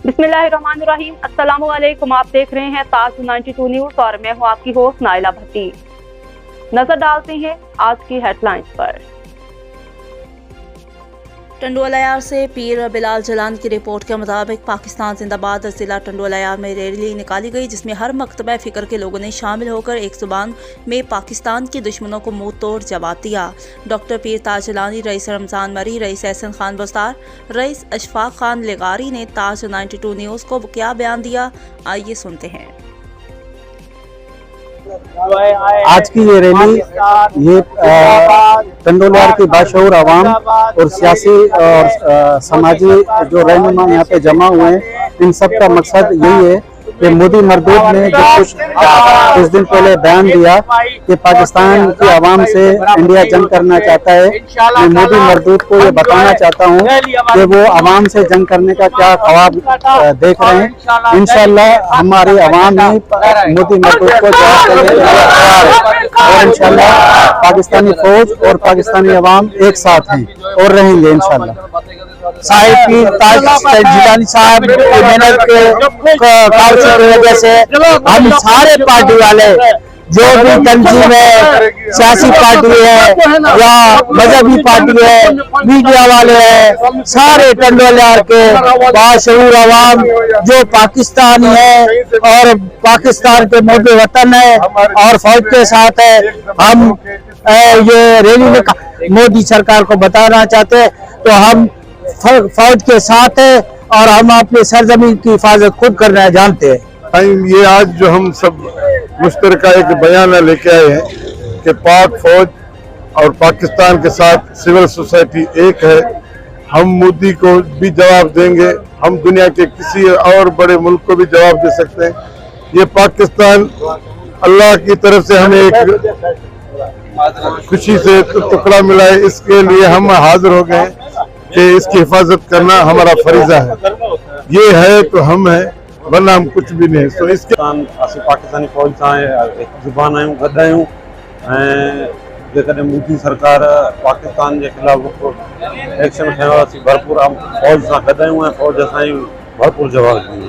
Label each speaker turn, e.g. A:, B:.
A: बिस्मिल्लाहिर्रहमानिर्रहीम। अस्सलामुअलैकुम। आप देख रहे हैं ताज 92 न्यूज और मैं हूं आपकी होस्ट नाइला भट्टी। नजर डालते हैं आज की हेडलाइंस पर। टंडोलायार से पीर बिलाल जलान की रिपोर्ट के मुताबिक पाकिस्तान जिंदाबाद जिला टंडोलायार में रैली निकाली गई, जिसमें हर मकतबा फ़िक्र के लोगों ने शामिल होकर एक जुबान में पाकिस्तान के दुश्मनों को मुंह तोड़ जवाब दिया। डॉक्टर पीर ताज जलानी, रईस रमज़ान मरी, रईस एहसन खान बस्तार, रईस अशफाक खान लेगारी ने ताज 92 न्यूज़ को क्या बयान दिया, आइए सुनते हैं।
B: आज की ये रैली ये टंडोलायार की बाशऊर आवाम और सियासी और समाजी जो रहनुमा यहाँ पे जमा हुए हैं, इन सब का मकसद यही है कि मोदी मरदूद ने जो कुछ दिन पहले बयान दिया कि पाकिस्तान की आवाम से इंडिया जंग करना चाहता है, मैं मोदी मरदूद को ये बताना चाहता हूँ कि वो आवाम से जंग करने का क्या ख्वाब देख रहे हैं। इंशाल्लाह हमारी आवाम ही मोदी मरदूद को जवाब देने के लिए तैयार है और इंशाल्लाह पाकिस्तानी फौज और पाकिस्तानी आवाम एक साथ हैं और रहेंगे इंशाल्लाह।
C: साहिब पीर ताज जिलानी साहब की मेहनत की वजह से हम सारे पार्टी वाले जो भी तंजीम है, सियासी पार्टी है या मजहबी पार्टी है, मीडिया वाले हैं, सारे टंडोलायार के बाशऊर अवाम जो पाकिस्तानी है और पाकिस्तान के मोटे वतन है और फौज के साथ है, हम ये रैली में मोदी सरकार को बताना चाहते हैं तो हम फौज के साथ है और हम अपने सरजमीन की हिफाजत खुद करना जानते हैं।
D: ये आज जो हम सब मुश्तरका एक बयान लेके आए हैं कि पाक फौज और पाकिस्तान के साथ सिविल सोसाइटी एक है, हम मोदी को भी जवाब देंगे, हम दुनिया के किसी और बड़े मुल्क को भी जवाब दे सकते हैं। ये पाकिस्तान अल्लाह की तरफ से हमें एक खुशी से टुकड़ा मिला है, इसके लिए हम हाजिर हो गए कि इसकी हिफाजत करना हमारा फरीजा है। ये है तो हम है, वरना हम कुछ भी नहीं। तो इसके
E: पाकिस्तानी फौज सां जुबान आहियूं, गॾु आहियूं ऐं जेकॾहिं मोदी सरकार पाकिस्तान के खिलाफ़ एक्शन खयों, असीं भरपूर फौज सां गॾु आहियूं ऐं फौज असांजी भरपूर जवाब ॾींदी।